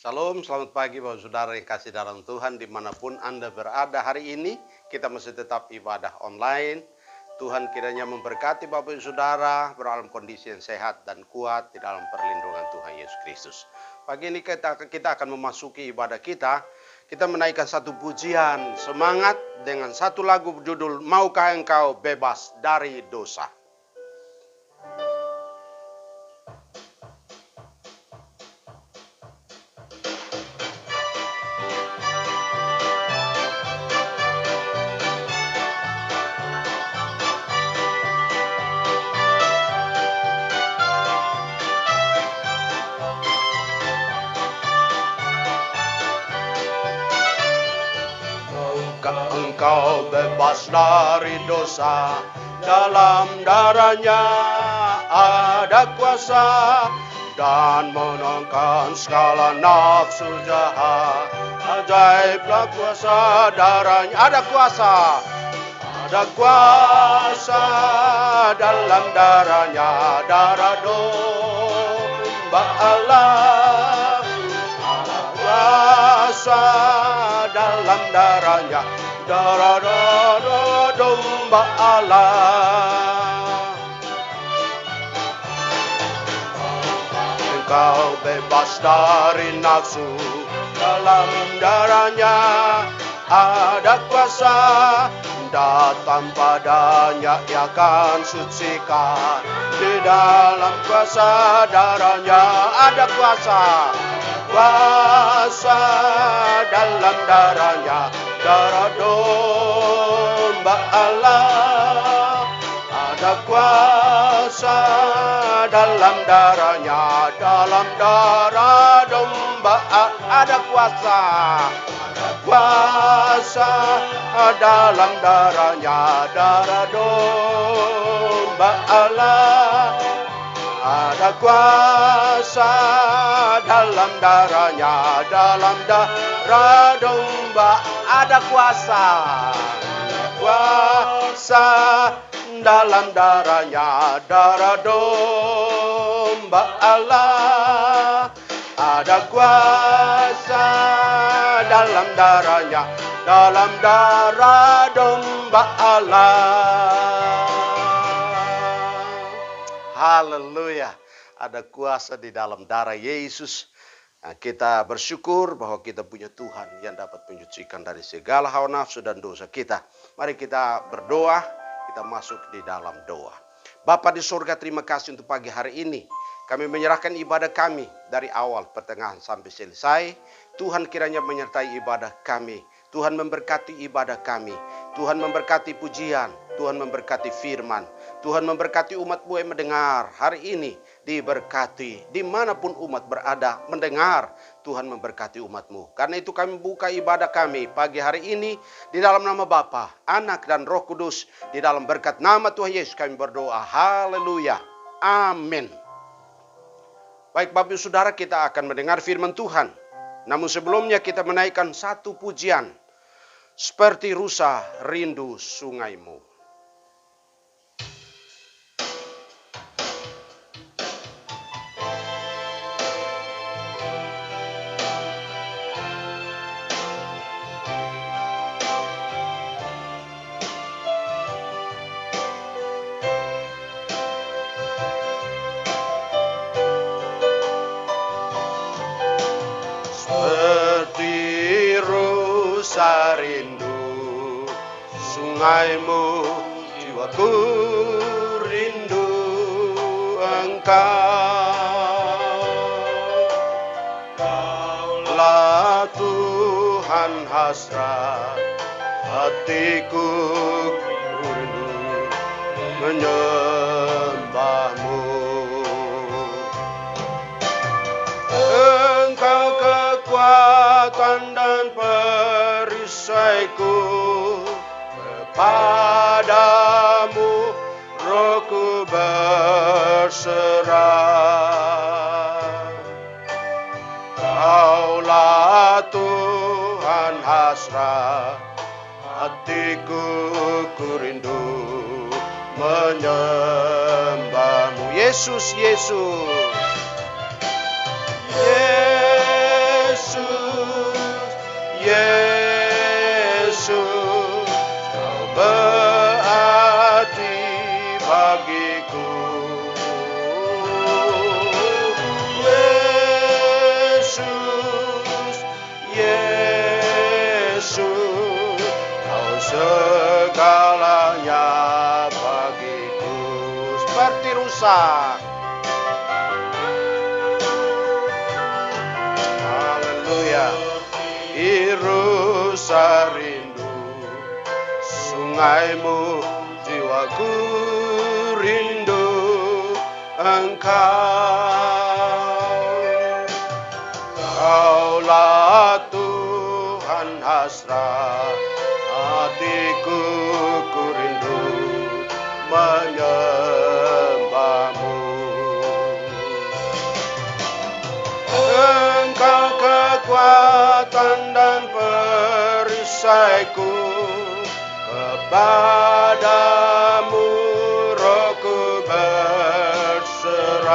Shalom, selamat pagi Bapak Saudara yang kasih dalam Tuhan dimanapun Anda berada hari ini. Kita masih tetap ibadah online. Tuhan kiranya memberkati Bapak Saudara dalam kondisi yang sehat dan kuat di dalam perlindungan Tuhan Yesus Kristus. Pagi ini kita akan memasuki ibadah kita. Kita menaikkan satu pujian semangat dengan satu lagu berjudul Maukah Engkau Bebas dari Dosa. Engkau bebas dari dosa, dalam darahnya ada kuasa, dan menangkan segala nafsu jahat. Ajaiblah kuasa darahnya, ada kuasa dalam darahnya, darah domba Allah. Kuasa dalam darahnya, darah domba Allah. Engkau bebas dari nafsu, dalam darahnya ada kuasa. Datang padanya ia akan sucikan, di dalam kuasa darahnya ada kuasa. Kuasa dalam darahnya, darah domba Allah. Ada kuasa dalam darahnya, dalam darah domba ada kuasa. Ada kuasa dalam darahnya, darah domba Allah. Ada kuasa dalam darahnya, dalam darah domba ada kuasa. Kuasa dalam darahnya, darah domba Allah. Ada kuasa dalam darahnya, dalam darah domba Allah. Haleluya, ada kuasa di dalam darah Yesus. Nah, kita bersyukur bahwa kita punya Tuhan yang dapat menyucikan dari segala hawa nafsu dan dosa kita. Mari kita berdoa, kita masuk di dalam doa. Bapa di surga, terima kasih untuk pagi hari ini. Kami menyerahkan ibadah kami dari awal, pertengahan sampai selesai. Tuhan kiranya menyertai ibadah kami. Tuhan memberkati ibadah kami. Tuhan memberkati pujian. Tuhan memberkati firman. Tuhan memberkati umat-Mu yang mendengar hari ini. Diberkati dimanapun umat berada mendengar. Tuhan memberkati umat-Mu. Karena itu kami buka ibadah kami pagi hari ini di dalam nama Bapa, Anak dan Roh Kudus. Di dalam berkat nama Tuhan Yesus kami berdoa. Haleluya. Amin. Baik Bapak Ibu Saudara, kita akan mendengar firman Tuhan. Namun sebelumnya kita menaikkan satu pujian. Seperti rusa rindu sungaimu. Rindu sungaimu, jiwaku rindu Engkau. Kaulah Tuhan hasrat hatiku, rindu menyembah-Mu. Engkau kekuatan dan perisaiku, kepadamu rohku berserah. Kaulah Tuhan hasrat hatiku, ku rindu menyembah-Mu. Yesus, Yesus, kuasa. Haleluya. Irusa rindu sungaimu, jiwaku rindu Engkau. Kaulah Tuhan hasrat hatiku, ku rindu menyembahmu. Engkau kekuatan dan perisaiku, kepadamu rohku berserah.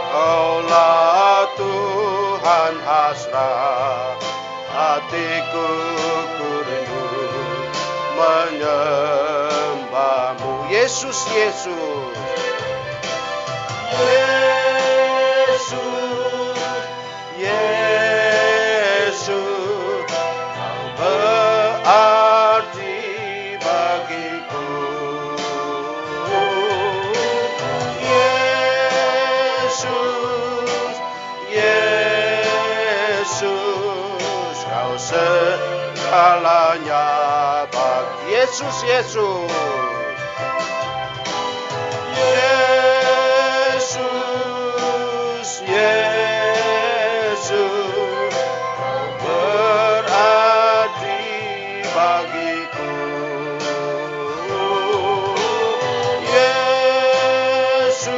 Kaulah Tuhan hasrat hatiku, ku rindu menyembahmu. Yesus, Yesus. Yesus, Yesus, Kau berarti bagiku. Yesus, Yesus, Kau segalanya bagi. Yesus, Yesus. Yesus, Yesus, Kau berarti bagiku. Yesus,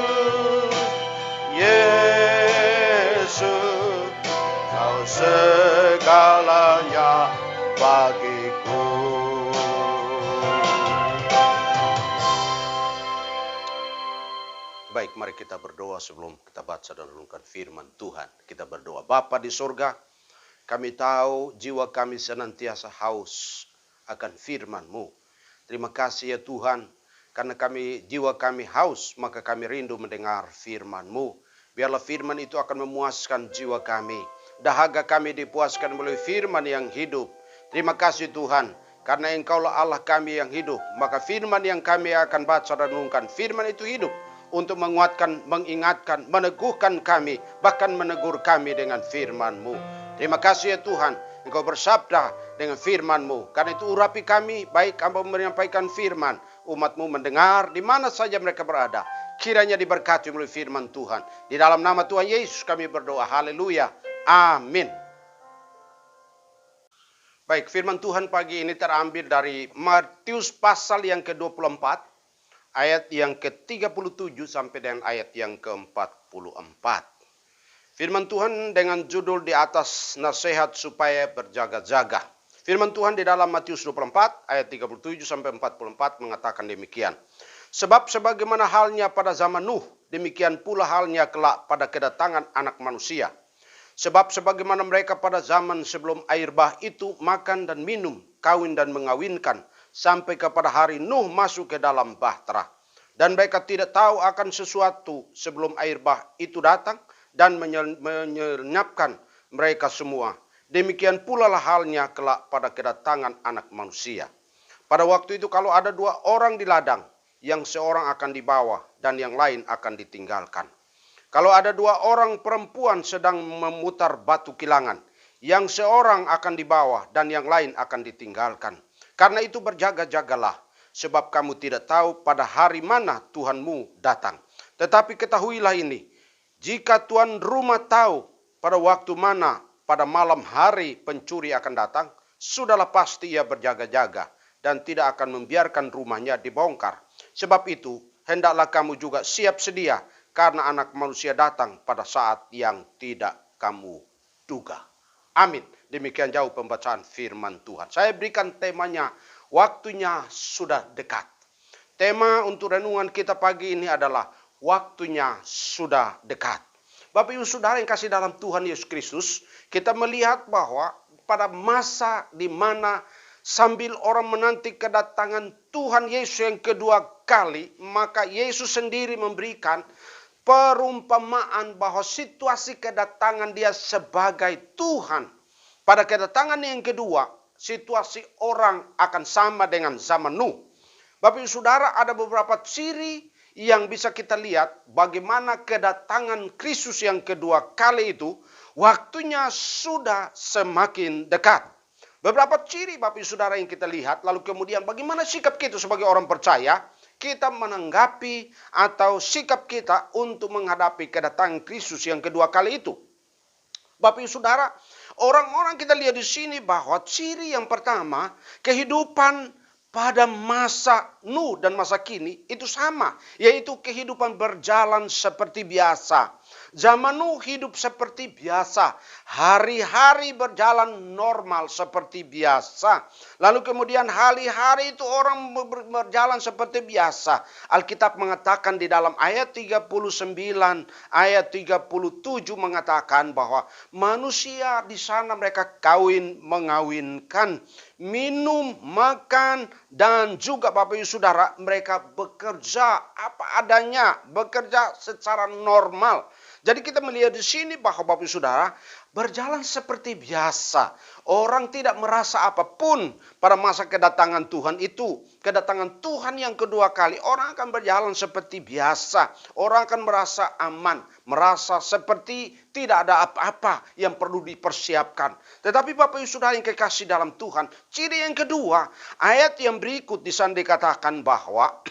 Yesus, Kau segalanya bagiku. Baik, mari kita berdoa sebelum kita baca dan renungkan firman Tuhan. Kita berdoa. Bapa di surga, kami tahu jiwa kami senantiasa haus akan firman-Mu. Terima kasih ya Tuhan, karena jiwa kami haus, maka kami rindu mendengar firman-Mu. Biarlah firman itu akan memuaskan jiwa kami. Dahaga kami dipuaskan melalui firman yang hidup. Terima kasih Tuhan, karena Engkaulah Allah kami yang hidup. Maka firman yang kami akan baca dan renungkan, firman itu hidup untuk menguatkan, mengingatkan, meneguhkan kami, bahkan menegur kami dengan firman-Mu. Terima kasih ya Tuhan, Engkau bersabda dengan firman-Mu. Karena itu urapi kami, baik Hamba menyampaikan firman, umat-Mu mendengar di mana saja mereka berada. Kiranya diberkati melalui firman Tuhan. Di dalam nama Tuhan Yesus kami berdoa. Haleluya. Amin. Baik, firman Tuhan pagi ini terambil dari Matius pasal yang ke-24. Ayat yang ke-37 sampai dengan ayat yang ke-44. Firman Tuhan dengan judul di atas, nasihat supaya berjaga-jaga. Firman Tuhan di dalam Matius 24 ayat 37 sampai 44 mengatakan demikian. Sebab sebagaimana halnya pada zaman Nuh, demikian pula halnya kelak pada kedatangan Anak Manusia. Sebab sebagaimana mereka pada zaman sebelum air bah itu makan dan minum, kawin dan mengawinkan, sampai kepada hari Nuh masuk ke dalam bahtera. Dan mereka tidak tahu akan sesuatu sebelum air bah itu datang dan menyenyapkan mereka semua. Demikian pula lah halnya kelak pada kedatangan Anak Manusia. Pada waktu itu kalau ada 2 orang di ladang, yang seorang akan dibawa dan yang lain akan ditinggalkan. Kalau ada 2 orang perempuan sedang memutar batu kilangan, yang seorang akan dibawa dan yang lain akan ditinggalkan. Karena itu berjaga-jagalah, sebab kamu tidak tahu pada hari mana Tuhanmu datang. Tetapi ketahuilah ini, jika tuan rumah tahu pada waktu mana pada malam hari pencuri akan datang, sudahlah pasti ia berjaga-jaga dan tidak akan membiarkan rumahnya dibongkar. Sebab itu, hendaklah kamu juga siap sedia, karena Anak Manusia datang pada saat yang tidak kamu duga. Amin. Demikian jauh pembacaan firman Tuhan. Saya berikan temanya, waktunya sudah dekat. Tema untuk renungan kita pagi ini adalah waktunya sudah dekat. Bapak Ibu Saudara yang kasih dalam Tuhan Yesus Kristus, kita melihat bahwa pada masa di mana sambil orang menanti kedatangan Tuhan Yesus yang kedua kali, maka Yesus sendiri memberikan perumpamaan bahwa situasi kedatangan Dia sebagai Tuhan. Pada kedatangan yang kedua, situasi orang akan sama dengan zaman Nuh. Bapak Ibu Saudara, ada beberapa ciri yang bisa kita lihat bagaimana kedatangan Kristus yang kedua kali itu waktunya sudah semakin dekat. Beberapa ciri Bapak Ibu Saudara yang kita lihat, lalu kemudian bagaimana sikap kita sebagai orang percaya, kita menanggapi atau sikap kita untuk menghadapi kedatangan Kristus yang kedua kali itu. Bapak Ibu Saudara, orang-orang kita lihat di sini bahwa ciri yang pertama, kehidupan pada masa Nuh dan masa kini itu sama, yaitu kehidupan berjalan seperti biasa. Zaman Nuh hidup seperti biasa, hari-hari berjalan normal seperti biasa. Lalu kemudian hari-hari itu orang berjalan seperti biasa. Alkitab mengatakan di dalam ayat 39, ayat 37 mengatakan bahwa manusia di sana mereka kawin mengawinkan, minum, makan, dan juga Bapak Ibu Saudara mereka bekerja apa adanya, bekerja secara normal. Jadi kita melihat di sini bahwa Bapak Ibu Saudara berjalan seperti biasa. Orang tidak merasa apapun pada masa kedatangan Tuhan itu. Kedatangan Tuhan yang kedua kali, orang akan berjalan seperti biasa. Orang akan merasa aman, merasa seperti tidak ada apa-apa yang perlu dipersiapkan. Tetapi Bapak Ibu Saudara yang kekasih dalam Tuhan, ciri yang kedua, ayat yang berikut di sana dikatakan bahwa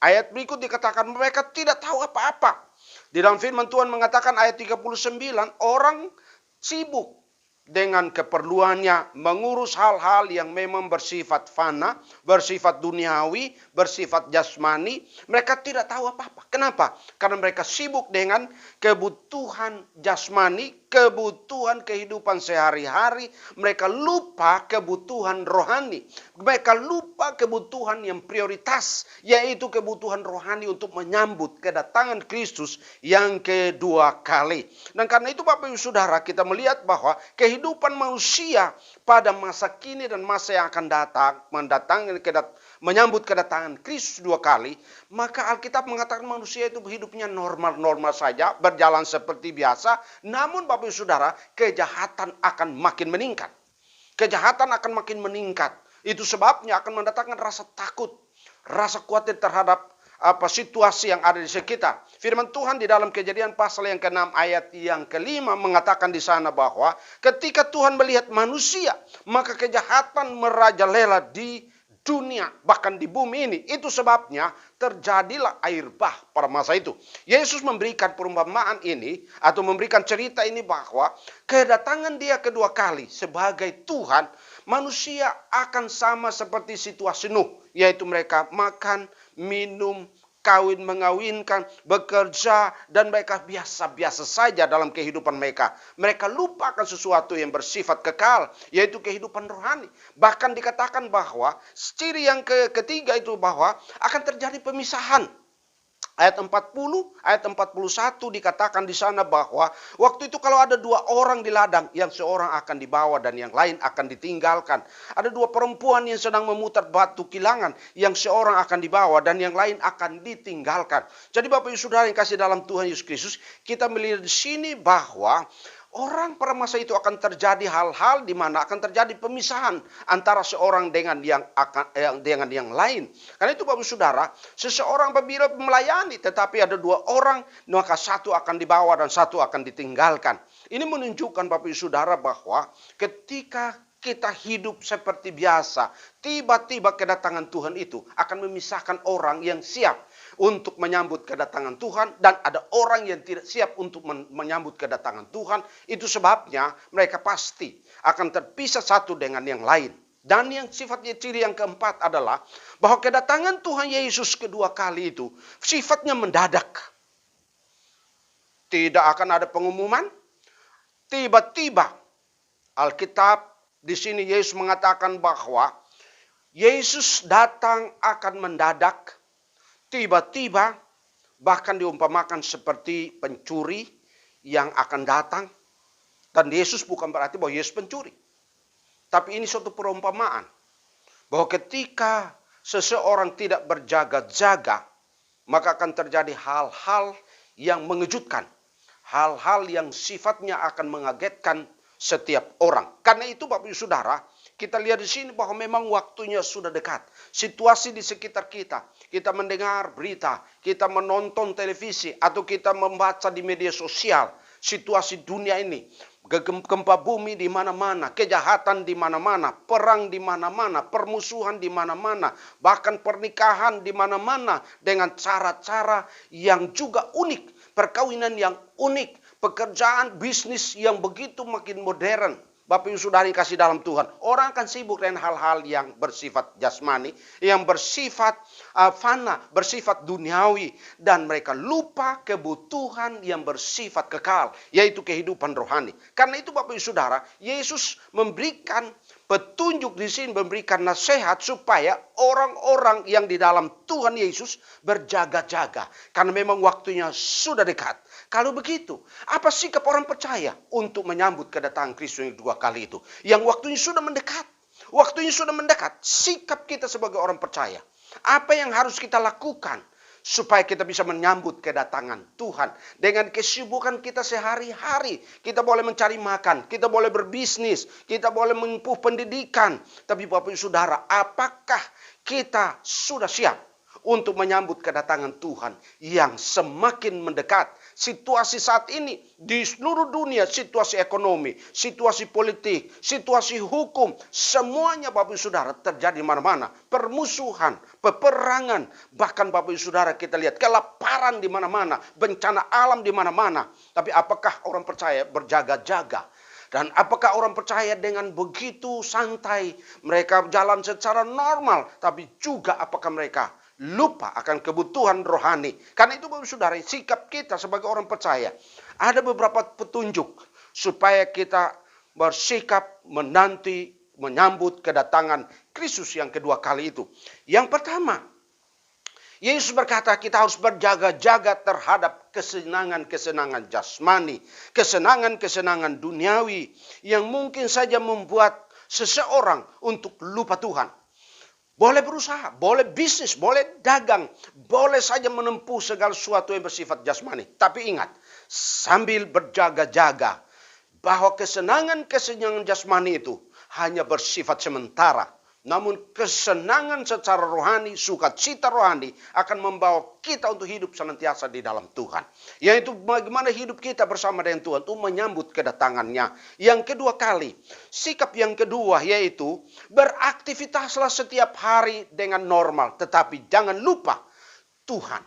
ayat berikut dikatakan mereka tidak tahu apa-apa. Di dalam firman Tuhan mengatakan ayat 39, orang sibuk dengan keperluannya, mengurus hal-hal yang memang bersifat fana, bersifat duniawi, bersifat jasmani. Mereka tidak tahu apa-apa. Kenapa? Karena mereka sibuk dengan kebutuhan jasmani, kebutuhan kehidupan sehari-hari. Mereka lupa kebutuhan rohani. Mereka lupa kebutuhan yang prioritas, yaitu kebutuhan rohani untuk menyambut kedatangan Kristus yang kedua kali. Dan karena itu Bapak Ibu Saudara, kita melihat bahwa kehidupan manusia pada masa kini dan masa yang akan datang, menyambut kedatangan Kristus dua kali, maka Alkitab mengatakan manusia itu hidupnya normal-normal saja, berjalan seperti biasa. Namun Bapak Ibu Saudara, kejahatan akan makin meningkat. Kejahatan akan makin meningkat. Itu sebabnya akan mendatangkan rasa takut, rasa khawatir terhadap situasi yang ada di sekitar. Firman Tuhan di dalam Kejadian pasal yang ke-6 ayat yang ke-5 mengatakan di sana bahwa ketika Tuhan melihat manusia, maka kejahatan merajalela di dunia, bahkan di bumi ini. Itu sebabnya terjadilah air bah pada masa itu. Yesus memberikan perumpamaan ini atau memberikan cerita ini bahwa kedatangan Dia kedua kali sebagai Tuhan, manusia akan sama seperti situasi Nuh, yaitu mereka makan, minum, kawin mengawinkan, bekerja, dan mereka biasa-biasa saja dalam kehidupan mereka. Mereka lupakan sesuatu yang bersifat kekal, yaitu kehidupan rohani. Bahkan dikatakan bahwa ciri yang ketiga itu bahwa akan terjadi pemisahan. Ayat 40, ayat 41 dikatakan di sana bahwa waktu itu kalau ada dua orang di ladang, yang seorang akan dibawa dan yang lain akan ditinggalkan. Ada dua perempuan yang sedang memutar batu kilangan, yang seorang akan dibawa dan yang lain akan ditinggalkan. Jadi Bapak Ibu Saudara yang kasih dalam Tuhan Yesus Kristus, kita melihat di sini bahwa orang pada masa itu akan terjadi hal-hal di mana akan terjadi pemisahan antara seorang dengan yang lain. Karena itu Bapak Saudara, seseorang apabila melayani tetapi ada dua orang, maka satu akan dibawa dan satu akan ditinggalkan. Ini menunjukkan Bapak Saudara bahwa ketika kita hidup seperti biasa, tiba-tiba kedatangan Tuhan itu akan memisahkan orang yang siap untuk menyambut kedatangan Tuhan dan ada orang yang tidak siap untuk menyambut kedatangan Tuhan. Itu sebabnya mereka pasti akan terpisah satu dengan yang lain. Dan yang sifatnya ciri yang keempat adalah bahwa kedatangan Tuhan Yesus kedua kali itu sifatnya mendadak. Tidak akan ada pengumuman. Tiba-tiba Alkitab di sini Yesus mengatakan bahwa Yesus datang akan mendadak, tiba-tiba, bahkan diumpamakan seperti pencuri yang akan datang. Dan Yesus bukan berarti bahwa Yesus pencuri. Tapi ini suatu perumpamaan. Bahwa ketika seseorang tidak berjaga-jaga, maka akan terjadi hal-hal yang mengejutkan. Hal-hal yang sifatnya akan mengagetkan setiap orang. Karena itu Bapak Ibu Saudara, Kita lihat di sini bahwa memang waktunya sudah dekat. Situasi di sekitar kita, kita mendengar berita, kita menonton televisi, atau kita membaca di media sosial, situasi dunia ini, gempa bumi di mana-mana, kejahatan di mana-mana, perang di mana-mana, permusuhan di mana-mana, bahkan pernikahan di mana-mana dengan cara-cara yang juga unik, perkawinan yang unik, pekerjaan bisnis yang begitu makin modern. Bapak Ibu Saudara kasih dalam Tuhan, orang akan sibuk dengan hal-hal yang bersifat jasmani, yang bersifat fana, bersifat duniawi, dan mereka lupa kebutuhan yang bersifat kekal, yaitu kehidupan rohani. Karena itu Bapak Ibu Saudara, Yesus memberikan petunjuk di sini, memberikan nasihat supaya orang-orang yang di dalam Tuhan Yesus berjaga-jaga, karena memang waktunya sudah dekat. Kalau begitu, apa sikap orang percaya untuk menyambut kedatangan Kristus yang kedua kali itu? Yang waktunya sudah mendekat. Waktunya sudah mendekat. Sikap kita sebagai orang percaya. Apa yang harus kita lakukan supaya kita bisa menyambut kedatangan Tuhan? Dengan kesibukan kita sehari-hari. Kita boleh mencari makan. Kita boleh berbisnis. Kita boleh menempuh pendidikan. Tapi Bapak Ibu Saudara, apakah kita sudah siap untuk menyambut kedatangan Tuhan yang semakin mendekat? Situasi saat ini di seluruh dunia, situasi ekonomi, situasi politik, situasi hukum, semuanya Bapak Ibu Saudara terjadi di mana-mana. Permusuhan, peperangan, bahkan Bapak Ibu Saudara kita lihat kelaparan di mana-mana, bencana alam di mana-mana. Tapi apakah orang percaya berjaga-jaga? Dan apakah orang percaya dengan begitu santai mereka jalan secara normal, tapi juga apakah mereka lupa akan kebutuhan rohani? Karena itu Bapak Saudara, sikap kita sebagai orang percaya, ada beberapa petunjuk supaya kita bersikap menanti, menyambut kedatangan Kristus yang kedua kali itu. Yang pertama, Yesus berkata kita harus berjaga-jaga terhadap kesenangan-kesenangan jasmani, kesenangan-kesenangan duniawi yang mungkin saja membuat seseorang untuk lupa Tuhan. Boleh berusaha, boleh bisnis, boleh dagang, boleh saja menempuh segala sesuatu yang bersifat jasmani. Tapi ingat, sambil berjaga-jaga bahwa kesenangan-kesenangan jasmani itu hanya bersifat sementara. Namun kesenangan secara rohani, sukacita rohani akan membawa kita untuk hidup senantiasa di dalam Tuhan. Yaitu bagaimana hidup kita bersama dengan Tuhan untuk menyambut kedatangannya. Yang kedua kali, sikap yang kedua yaitu beraktivitaslah setiap hari dengan normal. Tetapi jangan lupa Tuhan.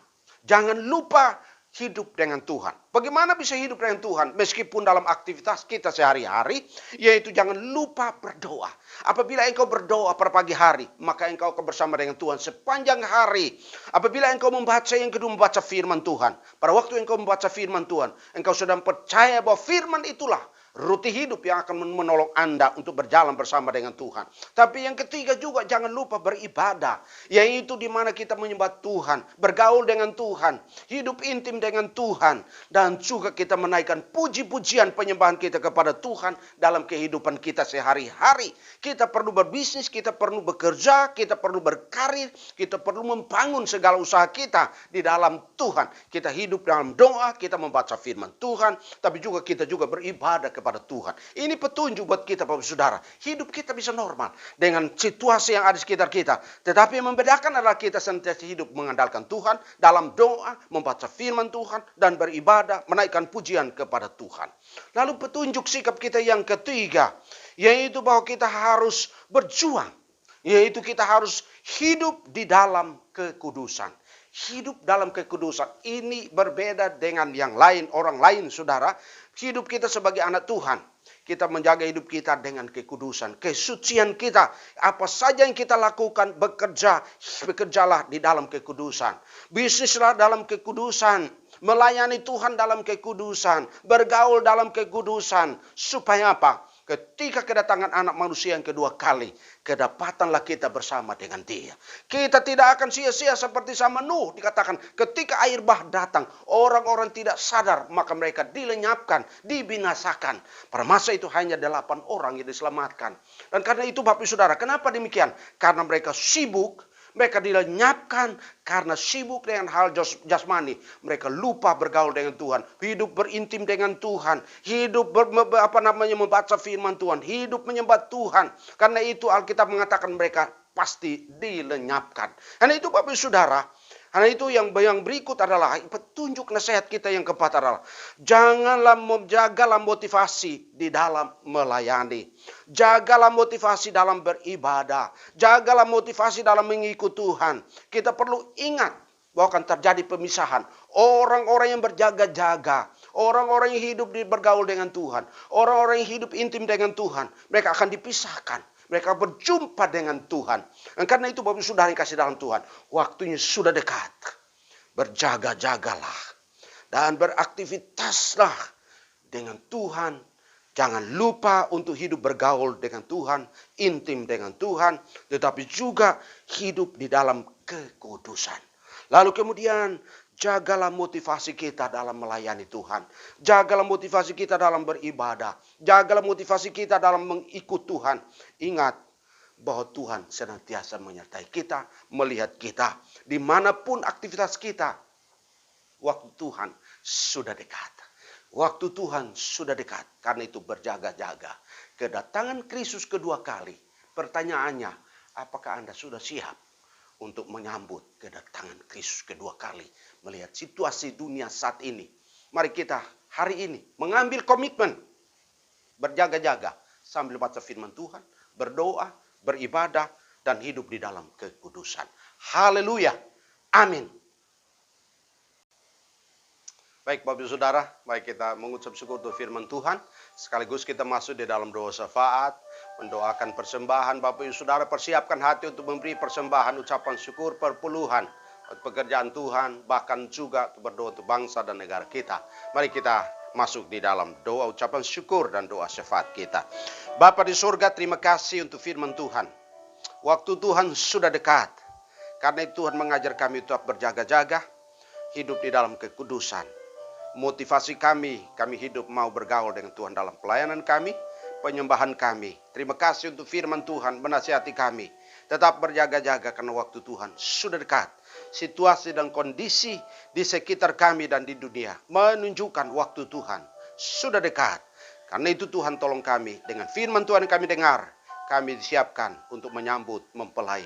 Jangan lupa hidup dengan Tuhan. Bagaimana bisa hidup dengan Tuhan meskipun dalam aktivitas kita sehari-hari, yaitu jangan lupa berdoa. Apabila engkau berdoa pada pagi hari, maka engkau akan bersama dengan Tuhan sepanjang hari. Apabila engkau membaca, yang kedua membaca firman Tuhan. Pada waktu engkau membaca firman Tuhan, engkau sudah percaya bahwa firman itulah ruti hidup yang akan menolong Anda untuk berjalan bersama dengan Tuhan. Tapi yang ketiga juga jangan lupa beribadah. Yaitu di mana kita menyembah Tuhan, bergaul dengan Tuhan, hidup intim dengan Tuhan. Dan juga kita menaikkan puji-pujian penyembahan kita kepada Tuhan dalam kehidupan kita sehari-hari. Kita perlu berbisnis, kita perlu bekerja, kita perlu berkarir, kita perlu membangun segala usaha kita di dalam Tuhan. Kita hidup dalam doa, kita membaca firman Tuhan, tapi juga kita juga beribadah kepada Tuhan. Ini petunjuk buat kita Bapak Saudara. Hidup kita bisa normal dengan situasi yang ada di sekitar kita. Tetapi yang membedakan adalah kita senantiasa hidup mengandalkan Tuhan dalam doa, membaca firman Tuhan, dan beribadah, menaikkan pujian kepada Tuhan. Lalu petunjuk sikap kita yang ketiga, yaitu bahwa kita harus berjuang. Yaitu kita harus hidup di dalam kekudusan. Hidup dalam kekudusan ini berbeda dengan yang lain, orang lain saudara. Hidup kita sebagai anak Tuhan, kita menjaga hidup kita dengan kekudusan, kesucian kita. Apa saja yang kita lakukan, bekerjalah di dalam kekudusan. Bisnislah dalam kekudusan, melayani Tuhan dalam kekudusan, bergaul dalam kekudusan. Supaya apa? Ketika kedatangan anak manusia yang kedua kali, kedapatanlah kita bersama dengan Dia. Kita tidak akan sia-sia seperti sama Nuh. Dikatakan ketika air bah datang, orang-orang tidak sadar, maka mereka dilenyapkan, dibinasakan. Pada masa itu hanya 8 orang yang diselamatkan. Dan karena itu Bapak Saudara, kenapa demikian? Karena mereka sibuk Mereka dilenyapkan karena sibuk dengan hal jasmani. Mereka lupa bergaul dengan Tuhan, hidup berintim dengan Tuhan, hidup membaca firman Tuhan, hidup menyembah Tuhan. Karena itu Alkitab mengatakan mereka pasti dilenyapkan. Karena itu Bapak Saudara, karena itu yang berikut adalah petunjuk nasihat kita yang keempat adalah jagalah motivasi di dalam melayani. Jagalah motivasi dalam beribadah. Jagalah motivasi dalam mengikuti Tuhan. Kita perlu ingat bahwa akan terjadi pemisahan. Orang-orang yang berjaga-jaga, orang-orang yang hidup bergaul dengan Tuhan, orang-orang yang hidup intim dengan Tuhan, mereka akan dipisahkan. Mereka berjumpa dengan Tuhan. Dan karena itu Bapak Saudara yang kasih dalam Tuhan, waktunya sudah dekat. Berjaga-jagalah dan beraktivitaslah dengan Tuhan. Jangan lupa untuk hidup bergaul dengan Tuhan, intim dengan Tuhan, tetapi juga hidup di dalam kekudusan. Lalu kemudian jagalah motivasi kita dalam melayani Tuhan. Jagalah motivasi kita dalam beribadah. Jagalah motivasi kita dalam mengikut Tuhan. Ingat bahwa Tuhan senantiasa menyertai kita, melihat kita. Dimanapun aktivitas kita, waktu Tuhan sudah dekat. Waktu Tuhan sudah dekat. Karena itu berjaga-jaga. Kedatangan Kristus kedua kali. Pertanyaannya, apakah Anda sudah siap untuk menyambut kedatangan Kristus kedua kali, melihat situasi dunia saat ini? Mari kita hari ini mengambil komitmen berjaga-jaga sambil baca firman Tuhan, berdoa, beribadah, dan hidup di dalam kekudusan. Haleluya. Amin. Baik Bapak Saudara, mari kita mengucap syukur untuk firman Tuhan. Sekaligus kita masuk di dalam doa syafaat, mendoakan persembahan. Bapak Ibu Saudara, persiapkan hati untuk memberi persembahan, ucapan syukur, perpuluhan, pekerjaan Tuhan, bahkan juga berdoa untuk bangsa dan negara kita. Mari kita masuk di dalam doa ucapan syukur dan doa syafaat kita. Bapa di surga, terima kasih untuk firman Tuhan. Waktu Tuhan sudah dekat. Karena itu Tuhan mengajar kami untuk berjaga-jaga, hidup di dalam kekudusan. Motivasi kami hidup mau bergaul dengan Tuhan dalam pelayanan kami, penyembahan kami. Terima kasih untuk firman Tuhan menasihati kami. Tetap berjaga-jaga karena waktu Tuhan sudah dekat. Situasi dan kondisi di sekitar kami dan di dunia menunjukkan waktu Tuhan sudah dekat. Karena itu Tuhan tolong kami dengan firman Tuhan yang kami dengar. Kami disiapkan untuk menyambut mempelai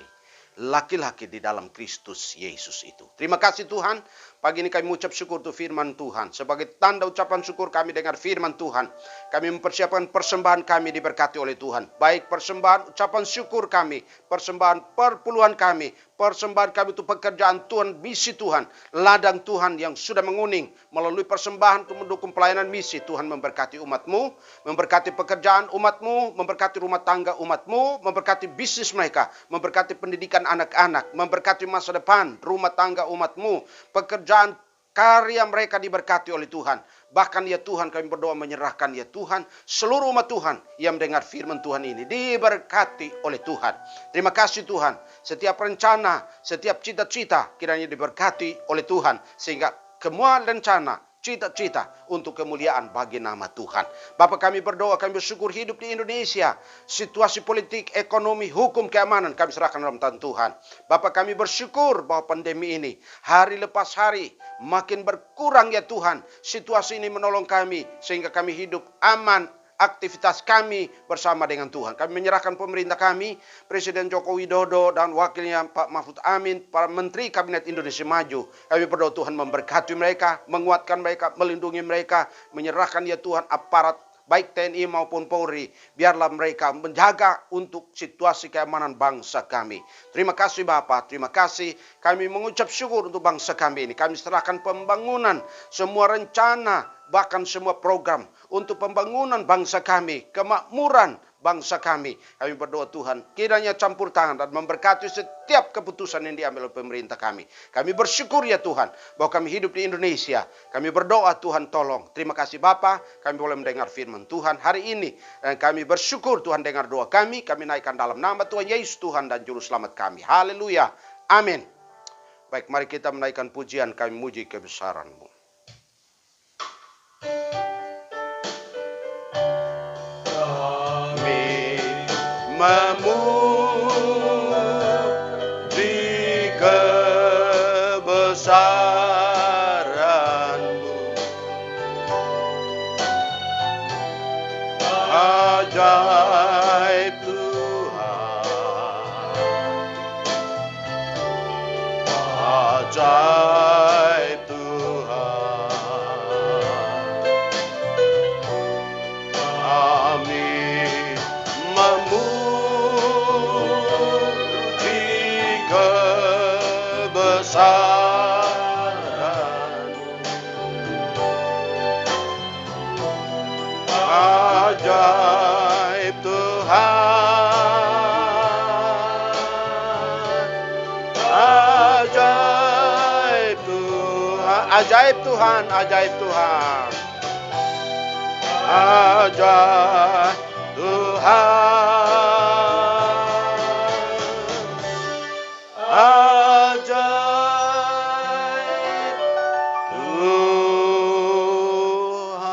laki-laki di dalam Kristus Yesus itu. Terima kasih Tuhan. Pagi ini kami mengucap syukur untuk firman Tuhan. Sebagai tanda ucapan syukur kami dengar firman Tuhan. Kami mempersiapkan persembahan kami diberkati oleh Tuhan. Baik persembahan ucapan syukur kami, persembahan perpuluhan kami, persembahan kami untuk pekerjaan Tuhan, misi Tuhan, ladang Tuhan yang sudah menguning. Melalui persembahan untuk mendukung pelayanan misi, Tuhan memberkati umat-Mu, memberkati pekerjaan umat-Mu, memberkati rumah tangga umat-Mu, memberkati bisnis mereka, memberkati pendidikan anak-anak, memberkati masa depan rumah tangga umat-Mu, pekerjaan karya mereka diberkati oleh Tuhan. Bahkan ya Tuhan, kami berdoa menyerahkan ya Tuhan, seluruh umat Tuhan yang mendengar firman Tuhan ini diberkati oleh Tuhan. Terima kasih Tuhan. Setiap rencana, setiap cita-cita kiranya diberkati oleh Tuhan. Sehingga semua rencana, cita-cita untuk kemuliaan bagi nama Tuhan. Bapak kami berdoa, kami bersyukur hidup di Indonesia. Situasi politik, ekonomi, hukum, keamanan kami serahkan dalam tangan Tuhan. Bapak kami bersyukur bahwa pandemi ini hari lepas hari makin berkurang ya Tuhan. Situasi ini menolong kami sehingga kami hidup aman. Aktivitas kami bersama dengan Tuhan. Kami menyerahkan pemerintah kami, Presiden Joko Widodo dan wakilnya Pak Mahfud Amin, para menteri Kabinet Indonesia Maju. Kami berdoa Tuhan memberkati mereka, menguatkan mereka, melindungi mereka, menyerahkan ya Tuhan aparat baik TNI maupun Polri, biarlah mereka menjaga untuk situasi keamanan bangsa kami. Terima kasih Bapak, terima kasih. Kami mengucap syukur untuk bangsa kami ini. Kami serahkan pembangunan, semua rencana, bahkan semua program untuk pembangunan bangsa kami, kemakmuran bangsa kami. Kami berdoa Tuhan, kiranya campur tangan dan memberkati setiap keputusan yang diambil oleh pemerintah kami. Kami bersyukur ya Tuhan, bahwa kami hidup di Indonesia. Kami berdoa Tuhan tolong. Terima kasih Bapa, kami boleh mendengar firman Tuhan hari ini. Dan kami bersyukur Tuhan dengar doa kami. Kami naikkan dalam nama Tuhan Yesus Tuhan dan Juru Selamat kami. Haleluya. Amin. Baik, mari kita menaikkan pujian, kami muji kebesaran-Mu. Memuji Ajaib Tuhan, ajaib Tuhan, kami memuji kebesaran. Ajaib Tuhan, ajaib Tuhan, ajaib Tuhan, ajaib Tuhan, ajaib Tuhan, ajaib Tuhan.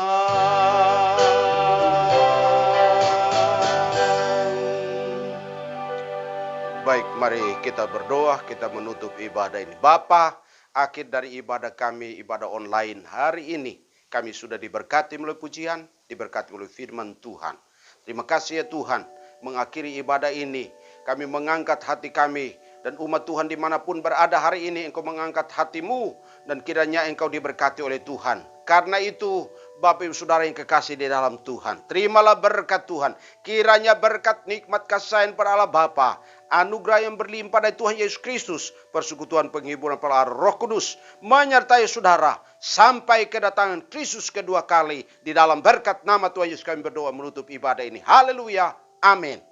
Baik, mari kita berdoa, kita menutup ibadah ini. Bapa, akhir dari ibadah kami, ibadah online hari ini, kami sudah diberkati melalui pujian, diberkati melalui firman Tuhan. Terima kasih ya Tuhan, mengakhiri ibadah ini, kami mengangkat hati kami, dan umat Tuhan dimanapun berada hari ini, Engkau mengangkat hatimu, dan kiranya Engkau diberkati oleh Tuhan. Karena itu, Bapak Ibu Saudara yang kekasih di dalam Tuhan, terimalah berkat Tuhan. Kiranya berkat nikmat kasih sayang pada Allah Bapa, anugerah yang berlimpah dari Tuhan Yesus Kristus, persekutuan penghiburan para Roh Kudus, menyertai saudara, sampai kedatangan Kristus kedua kali. Di dalam berkat nama Tuhan Yesus kami berdoa menutup ibadah ini. Haleluya. Amin.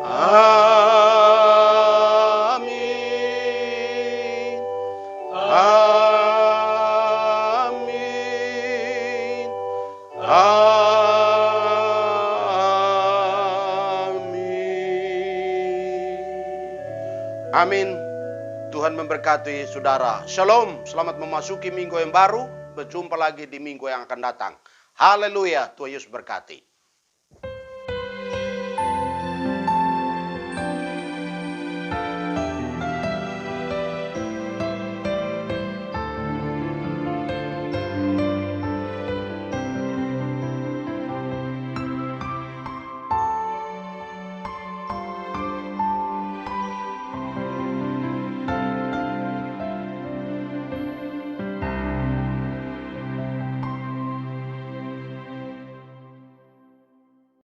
Amin. Amin. Amin. Amin. Tuhan memberkati saudara. Shalom. Selamat memasuki minggu yang baru. Berjumpa lagi di minggu yang akan datang. Haleluya. Tuhan Yesus berkati.